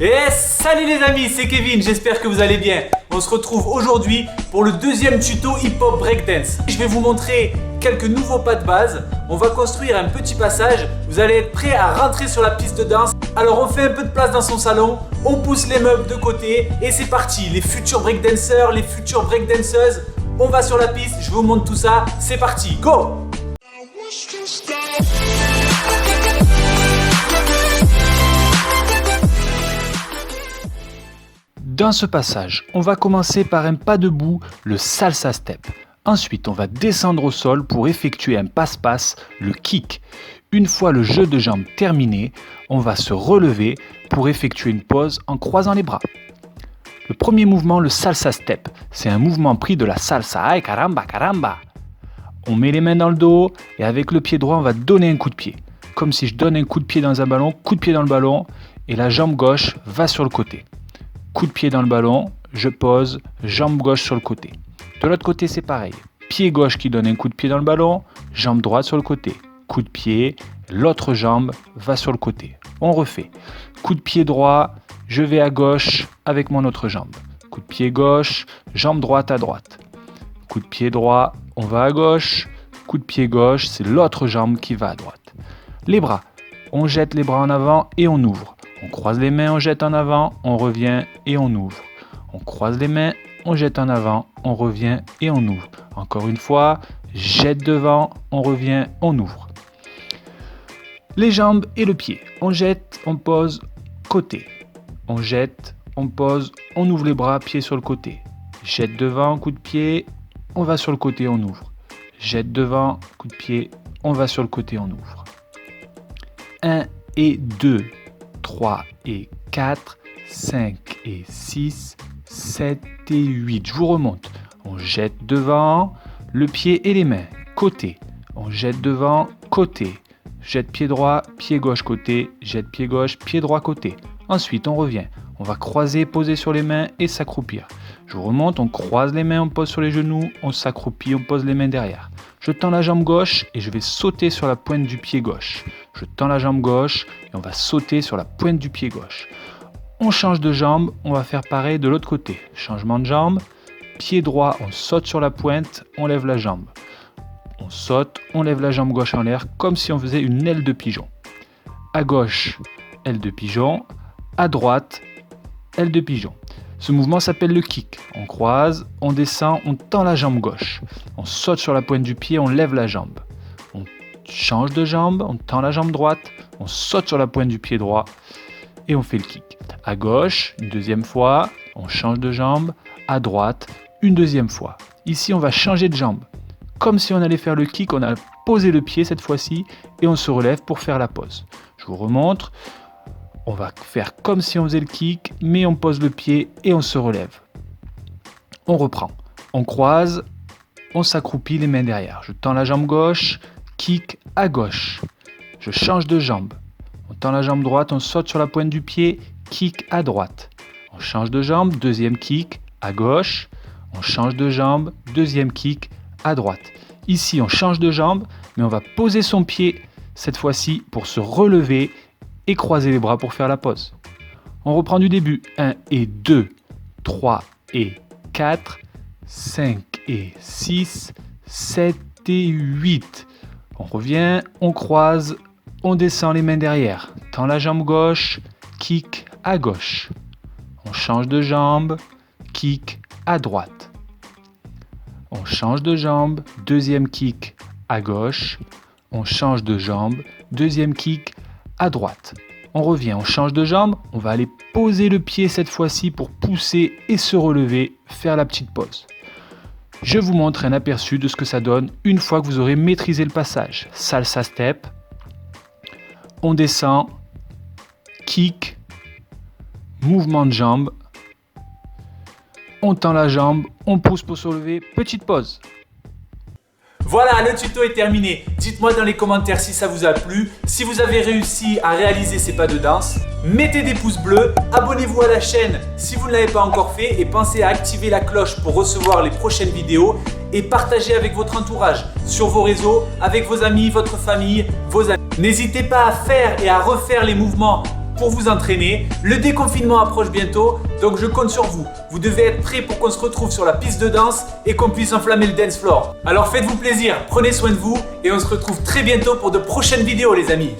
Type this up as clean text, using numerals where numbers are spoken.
Et salut les amis, c'est Kevin, j'espère que vous allez bien. On se retrouve aujourd'hui pour le deuxième tuto hip-hop breakdance. Je vais vous montrer quelques nouveaux pas de base. On va construire un petit passage. Vous allez être prêts à rentrer sur la piste de danse. Alors on fait un peu de place dans son salon, on pousse les meubles de côté et c'est parti. Les futurs breakdancers, les futures breakdanceuses, on va sur la piste, je vous montre tout ça. C'est parti, go! Dans ce passage, on va commencer par un pas debout, le salsa step. Ensuite, on va descendre au sol pour effectuer un passe-passe, le kick. Une fois le jeu de jambes terminé, on va se relever pour effectuer une pause en croisant les bras. Le premier mouvement, le salsa step, c'est un mouvement pris de la salsa. Ay caramba, caramba! On met les mains dans le dos et avec le pied droit, on va donner un coup de pied. Comme si je donne un coup de pied dans un ballon, coup de pied dans le ballon et la jambe gauche va sur le côté. Coup de pied dans le ballon, je pose, jambe gauche sur le côté. De l'autre côté, c'est pareil. Pied gauche qui donne un coup de pied dans le ballon, jambe droite sur le côté. Coup de pied, l'autre jambe va sur le côté. On refait. Coup de pied droit, je vais à gauche avec mon autre jambe. Coup de pied gauche, jambe droite à droite. Coup de pied droit, on va à gauche. Coup de pied gauche, c'est l'autre jambe qui va à droite. Les bras, on jette les bras en avant et on ouvre. On croise les mains, on jette en avant, on revient et on ouvre. On croise les mains, on jette en avant, on revient et on ouvre. Encore une fois, jette devant, on revient, on ouvre. Les jambes et le pied. On jette, on pose, côté. On jette, on pose, on ouvre les bras, pied sur le côté. Jette devant, coup de pied, on va sur le côté, on ouvre. Jette devant, coup de pied, on va sur le côté, on ouvre. 1 et 2. 3 et 4, 5 et 6, 7 et 8. Je vous remonte. On jette devant, le pied et les mains, côté. On jette devant, côté. Jette pied droit, pied gauche, côté. Jette pied gauche, pied droit, côté. Ensuite, on revient. On va croiser, poser sur les mains et s'accroupir. Je remonte, on croise les mains, on pose sur les genoux, on s'accroupit, on pose les mains derrière. Je tends la jambe gauche et je vais sauter sur la pointe du pied gauche. Je tends la jambe gauche et on va sauter sur la pointe du pied gauche. On change de jambe, on va faire pareil de l'autre côté. Changement de jambe, pied droit, on saute sur la pointe, on lève la jambe. On saute, on lève la jambe gauche en l'air comme si on faisait une aile de pigeon. À gauche, aile de pigeon. À droite, aile de pigeon. Ce mouvement s'appelle le kick. On croise, on descend, on tend la jambe gauche. On saute sur la pointe du pied, on lève la jambe. On change de jambe, on tend la jambe droite, on saute sur la pointe du pied droit et on fait le kick. À gauche, une deuxième fois, on change de jambe. À droite, une deuxième fois. Ici, on va changer de jambe. Comme si on allait faire le kick, on a posé le pied cette fois-ci et on se relève pour faire la pause. Je vous remontre. On va faire comme si on faisait le kick, mais on pose le pied et on se relève. On reprend. On croise, on s'accroupit les mains derrière. Je tends la jambe gauche, kick à gauche. Je change de jambe. On tend la jambe droite, on saute sur la pointe du pied, kick à droite. On change de jambe, deuxième kick à gauche. On change de jambe, deuxième kick à droite. Ici, on change de jambe, mais on va poser son pied cette fois-ci pour se relever et croiser les bras pour faire la pause. On reprend du début. 1 et 2, 3 et 4, 5 et 6, 7 et 8. On revient, on croise, on descend les mains derrière. Tend la jambe gauche, kick à gauche. On change de jambe, kick à droite. On change de jambe, deuxième kick à gauche. On change de jambe, deuxième kick à droite. On revient, on change de jambe, on va aller poser le pied cette fois-ci pour pousser et se relever, faire la petite pause. Je vous montre un aperçu de ce que ça donne une fois que vous aurez maîtrisé le passage. Salsa step, on descend, kick, mouvement de jambe, on tend la jambe, on pousse pour se relever, petite pause. Voilà, le tuto est terminé. Dites-moi dans les commentaires si ça vous a plu, si vous avez réussi à réaliser ces pas de danse. Mettez des pouces bleus, abonnez-vous à la chaîne si vous ne l'avez pas encore fait et pensez à activer la cloche pour recevoir les prochaines vidéos et partagez avec votre entourage, sur vos réseaux, avec vos amis, votre famille, vos amis. N'hésitez pas à faire et à refaire les mouvements pour vous entraîner. Le déconfinement approche bientôt, donc je compte sur vous. Vous devez être prêts pour qu'on se retrouve sur la piste de danse et qu'on puisse enflammer le dance floor. Alors faites-vous plaisir, prenez soin de vous et on se retrouve très bientôt pour de prochaines vidéos les amis.